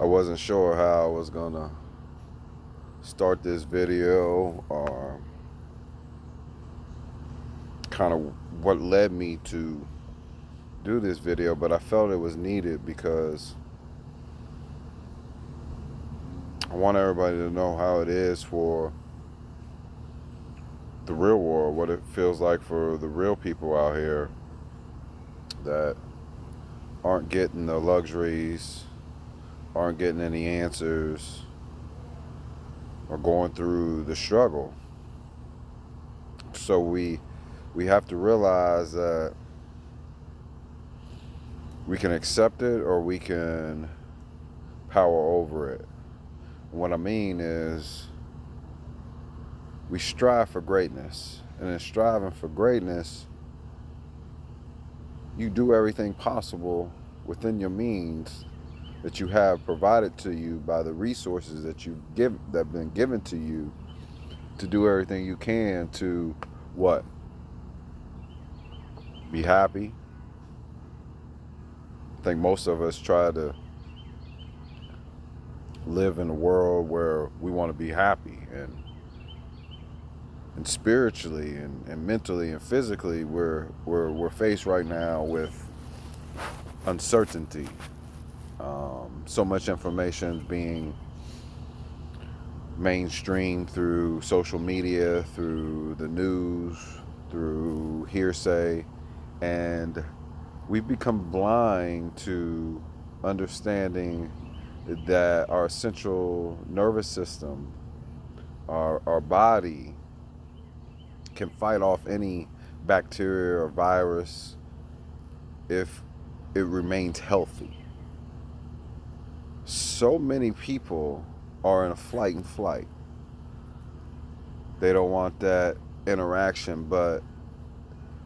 I wasn't sure how I was gonna start this video or kind of what led me to do this video, but I felt it was needed because I want everybody to know how it is for the real world, what it feels like for the real people out here that aren't getting the luxuries, aren't getting any answers, or going through the struggle. So we have to realize that we can accept it or we can power over it. What I mean is we strive for greatness. And in striving for greatness, you do everything possible within your means that you have provided to you by the resources that have been given to you to do everything you can to what? Be happy. I think most of us try to live in a world where we want to be happy and spiritually and mentally and physically we're faced right now with uncertainty. So much information is being mainstream through social media, through the news, through hearsay, and we've become blind to understanding that our central nervous system, our body, can fight off any bacteria or virus if it remains healthy. So many people are in a flight and flight. They don't want that interaction, but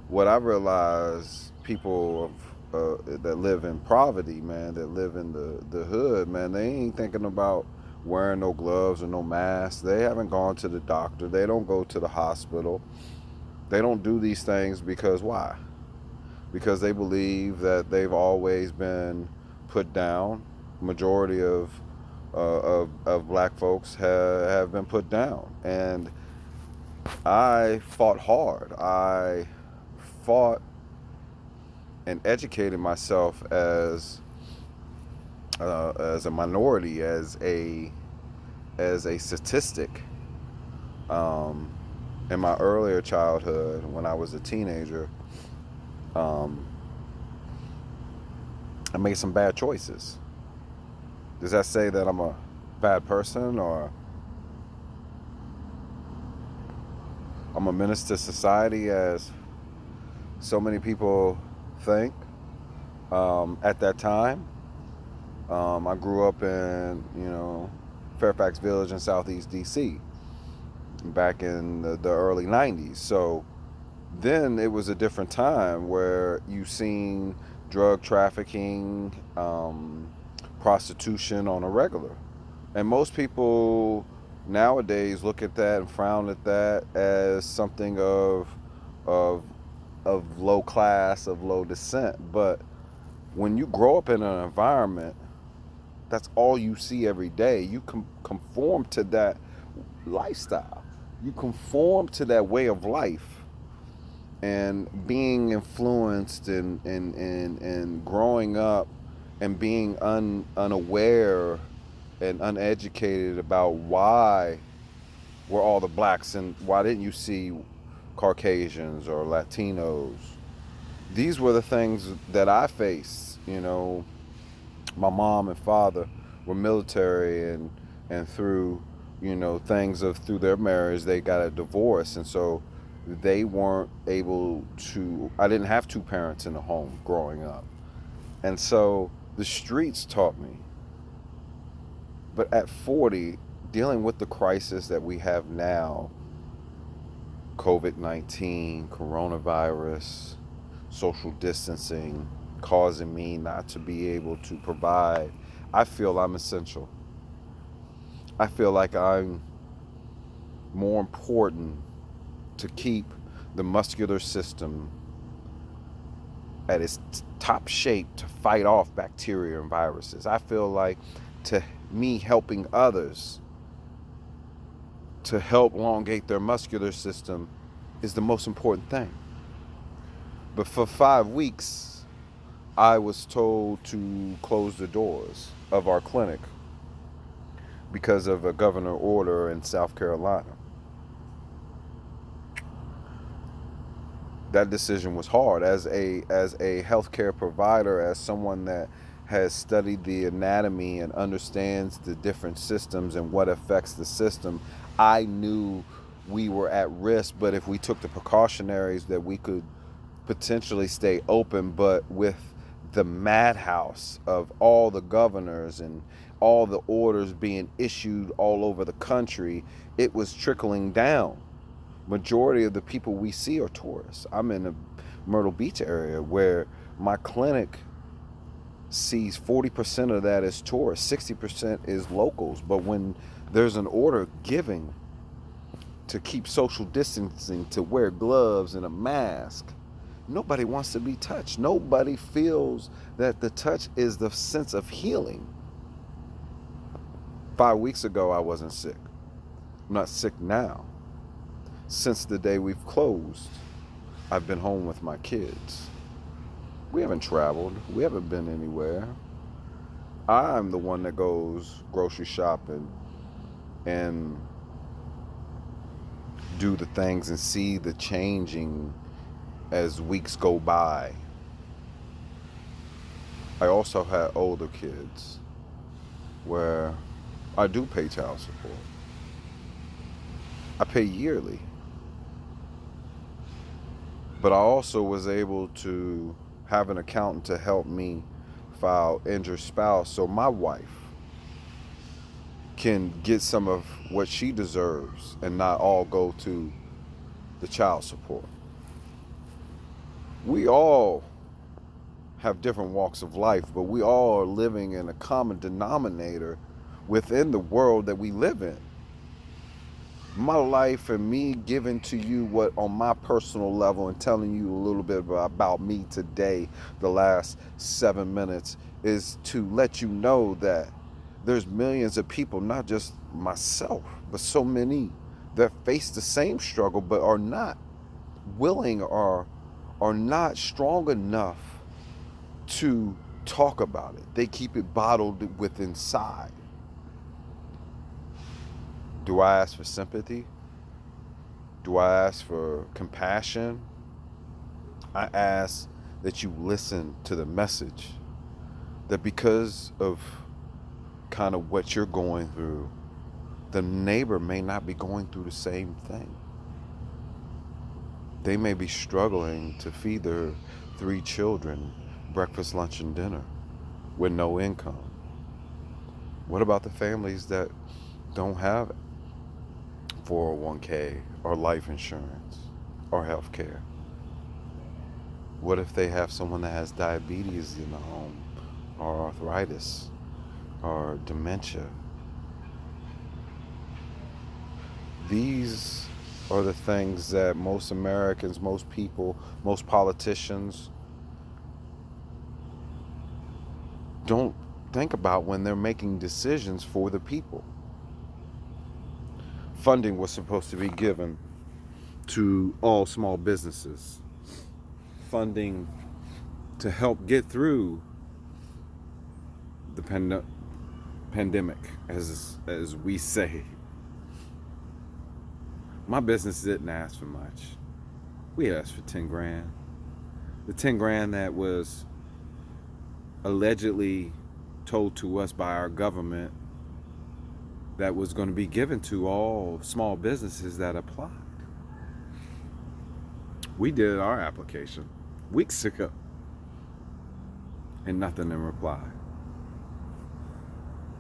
what I realize, people that live in poverty, man, that live in the hood, man, they ain't thinking about wearing no gloves or no masks. They haven't gone to the doctor. They don't go to the hospital. They don't do these things because why? Because they believe that they've always been put down. Majority of black folks have been put down, and I fought hard. I fought and educated myself as a minority, as a statistic. Um, in my earlier childhood, when I was a teenager, um, I made some bad choices. Does that say that I'm a bad person or I'm a menace to society, as so many people think? At that time, I grew up in, Fairfax Village in Southeast DC back in the early 90s. So then it was a different time where you seen drug trafficking, prostitution on a regular. And most people nowadays look at that and frown at that as something of of low class, of low descent. But when you grow up in an environment, that's all you see every day. You conform to that lifestyle. You conform to that way of life, and being influenced and growing up and being unaware and uneducated about why were all the blacks and why didn't you see Caucasians or Latinos. These were the things that I faced. My mom and father were military, and through things of through their marriage they got a divorce, and so they weren't able to. I didn't have two parents in the home growing up, and so the streets taught me. But at 40, dealing with the crisis that we have now, COVID-19, coronavirus, social distancing, causing me not to be able to provide, I feel I'm essential. I feel like I'm more important to keep the muscular system at its top shape to fight off bacteria and viruses. I feel like to me helping others to help elongate their muscular system is the most important thing. But for 5 weeks, I was told to close the doors of our clinic because of a governor order in South Carolina. That decision was hard. As a healthcare provider, as someone that has studied the anatomy and understands the different systems and what affects the system, I knew we were at risk, but if we took the precautionaries that we could potentially stay open. But with the madhouse of all the governors and all the orders being issued all over the country, it was trickling down. Majority of the people we see are tourists. I'm in the Myrtle Beach area where my clinic sees 40% of that as tourists, 60% is locals. But when there's an order giving to keep social distancing, to wear gloves and a mask, nobody wants to be touched. Nobody feels that the touch is the sense of healing. 5 weeks ago, I wasn't sick. I'm not sick now. Since the day we've closed, I've been home with my kids. We haven't traveled. We haven't been anywhere. I'm the one that goes grocery shopping and do the things and see the changing as weeks go by. I also had older kids where I do pay child support. I pay yearly. But I also was able to have an accountant to help me file injured spouse so my wife can get some of what she deserves and not all go to the child support. We all have different walks of life, but we all are living in a common denominator within the world that we live in. My life and me giving to you what on my personal level and telling you a little bit about me today, the last 7 minutes, is to let you know that there's millions of people, not just myself, but so many that face the same struggle but are not willing or are not strong enough to talk about it. They keep it bottled with inside. Do I ask for sympathy? Do I ask for compassion? I ask that you listen to the message, that because of kind of what you're going through, the neighbor may not be going through the same thing. They may be struggling to feed their 3 children breakfast, lunch, and dinner with no income. What about the families that don't have 401k or life insurance or health care? What if they have someone that has diabetes in the home, or arthritis, or dementia? These are the things that most Americans, most people, most politicians don't think about when they're making decisions for the people. Funding was supposed to be given to all small businesses. Funding to help get through the pandemic, as we say. My business didn't ask for much. We asked for 10 grand. The 10 grand that was allegedly told to us by our government that was going to be given to all small businesses that applied. We did our application weeks ago and nothing in reply.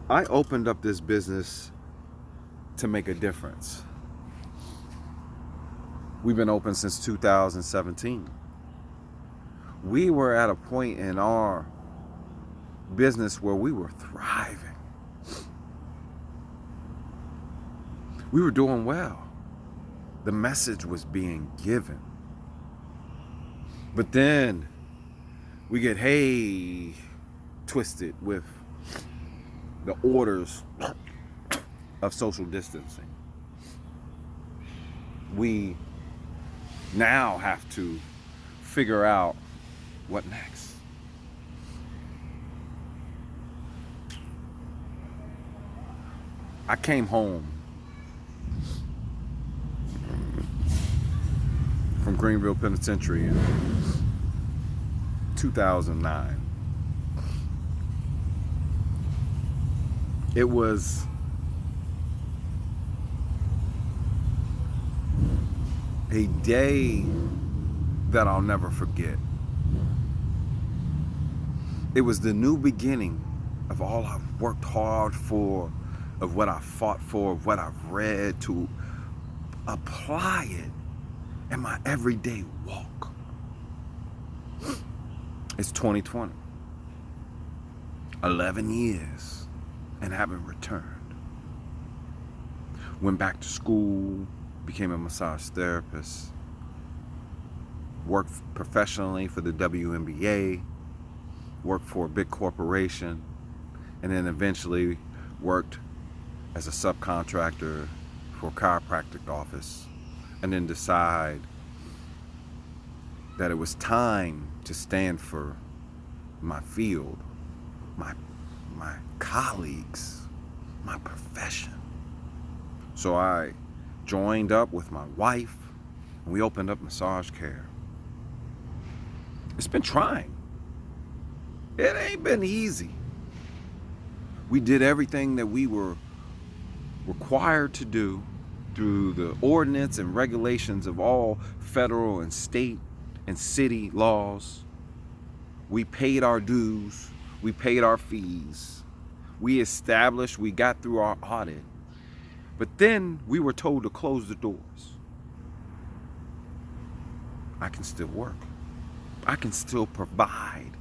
I opened up this business to make a difference. We've been open since 2017. We were at a point in our business where we were thriving. We were doing well. The message was being given. But then we get twisted with the orders of social distancing. We now have to figure out what next. I came home from Greenville Penitentiary in 2009. It was a day that I'll never forget. It was the new beginning of all I've worked hard for, of what I fought for, of what I've read, to apply it in my everyday walk. It's 2020. 11 years and haven't returned. Went back to school, became a massage therapist, worked professionally for the WNBA, worked for a big corporation, and then eventually worked as a subcontractor for a chiropractic office, and then decide that it was time to stand for my field, my colleagues, my profession. So I joined up with my wife and we opened up Massage Care. It's been trying. It ain't been easy. We did everything that we were required to do through the ordinance and regulations of all federal and state and city laws. We paid our dues. We paid our fees. We established, we got through our audit. But then we were told to close the doors. I can still work. I can still provide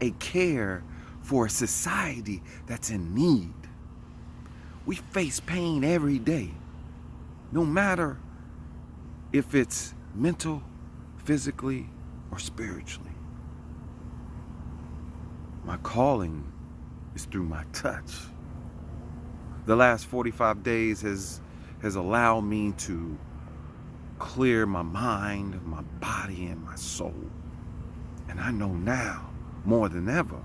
a care for a society that's in need. We face pain every day, no matter if it's mental, physically, or spiritually. My calling is through my touch. The last 45 days has allowed me to clear my mind, my body, and my soul. And I know now, more than ever,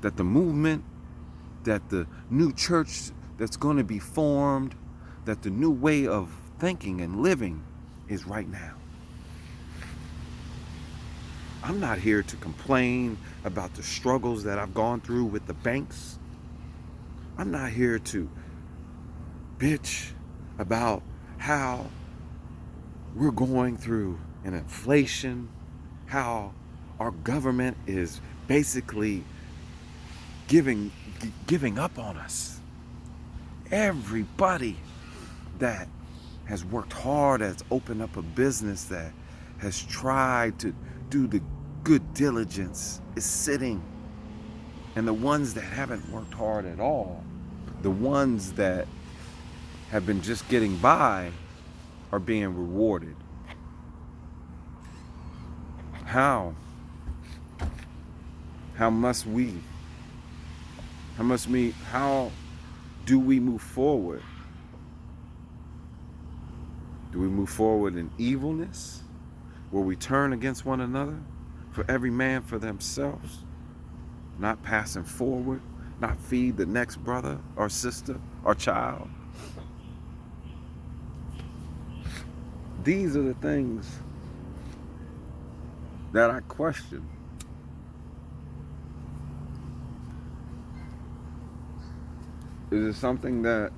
that the movement, that the new church that's going to be formed, that the new way of thinking and living is right now. I'm not here to complain about the struggles that I've gone through with the banks. I'm not here to bitch about how we're going through an inflation, how our government is basically giving up on us. Everybody that has worked hard, has opened up a business, that has tried to do the good diligence is sitting. And the ones that haven't worked hard at all, the ones that have been just getting by, are being rewarded. How do we move forward? Do we move forward in evilness, where we turn against one another, for every man for themselves, not passing forward, not feed the next brother or sister or child? These are the things that I question. Is it something that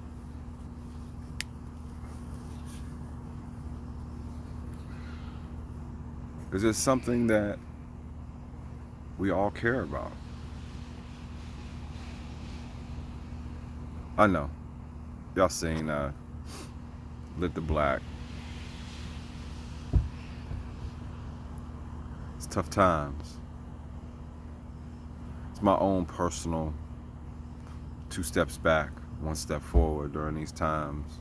we all care about? I know. Y'all seen Lit the Black. It's tough times. It's my own personal 2 steps back, 1 step forward during these times.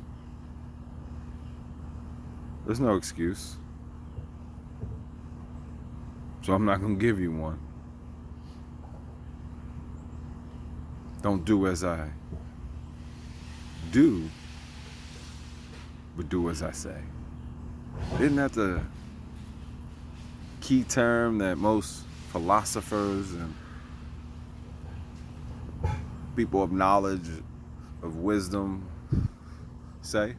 There's no excuse. So I'm not going to give you one. Don't do as I do, but do as I say. Isn't that the key term that most philosophers and people of knowledge, of wisdom say?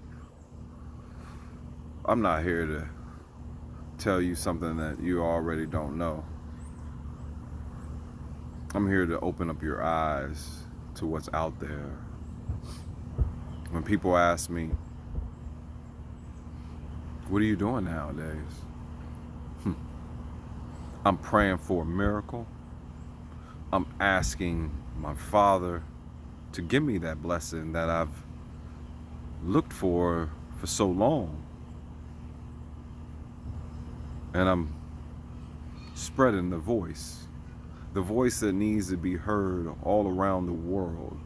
I'm not here to tell you something that you already don't know. I'm here to open up your eyes to what's out there. When people ask me, what are you doing nowadays? I'm praying for a miracle. I'm asking my Father to give me that blessing that I've looked for so long. And I'm spreading the voice that needs to be heard all around the world,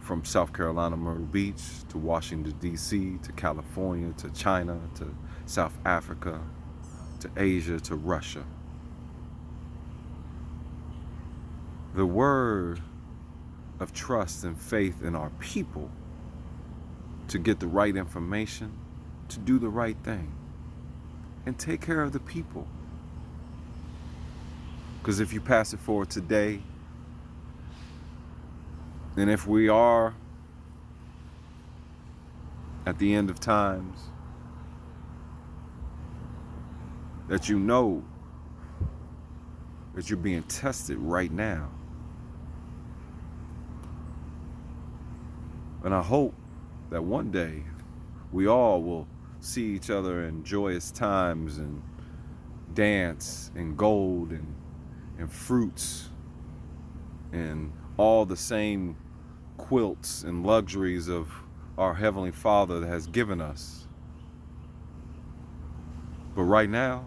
from South Carolina, Myrtle Beach, to Washington, D.C., to California, to China, to South Africa, to Asia, to Russia. The word of trust and faith in our people to get the right information, to do the right thing, and take care of the people. Because if you pass it forward today, and if we are at the end of times, that you know that you're being tested right now. And I hope that one day we all will see each other in joyous times and dance and gold and fruits and all the same quilts and luxuries of our Heavenly Father that has given us. But right now,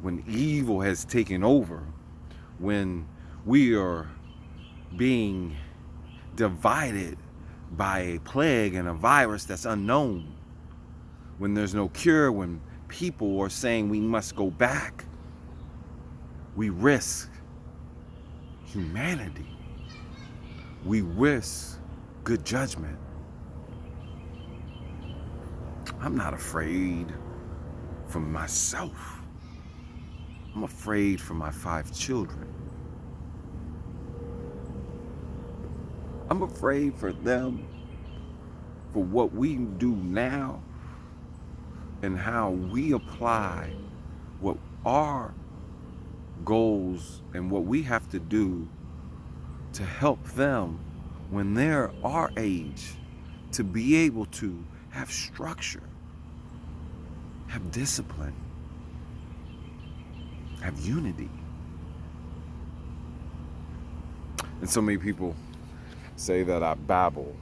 when evil has taken over, when we are being divided by a plague and a virus that's unknown, when there's no cure, when people are saying we must go back, we risk humanity. We risk good judgment. I'm not afraid for myself. I'm afraid for my 5 children. I'm afraid for them, for what we do now and how we apply what our goals and what we have to do to help them when they're our age, to be able to have structure, have discipline, have unity. And so many people say that I babble,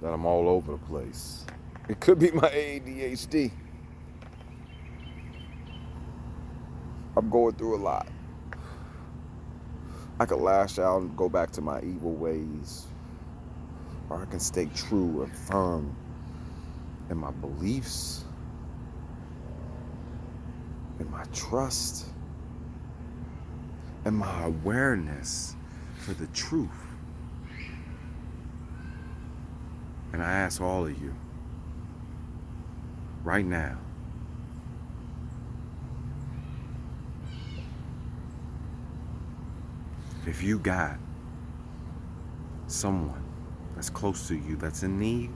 that I'm all over the place. It could be my ADHD. I'm going through a lot. I could lash out and go back to my evil ways, or I can stay true and firm in my beliefs, in my trust, and my awareness for the truth. And I ask all of you, right now, if you got someone that's close to you that's in need,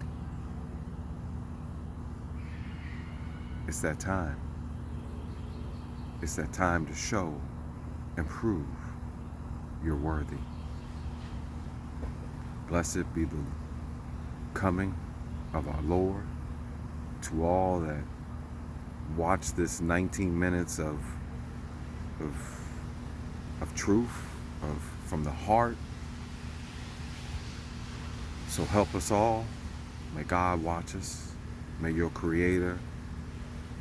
it's that time. It's that time to show and prove you're worthy. Blessed be the coming of our Lord. To all that watch this 19 minutes of truth, from the heart. So help us all. May God watch us. May your Creator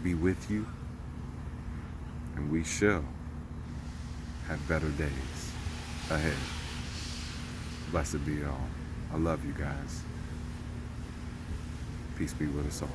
be with you. And we shall have better days ahead. Blessed be all. I love you guys. Peace be with us all.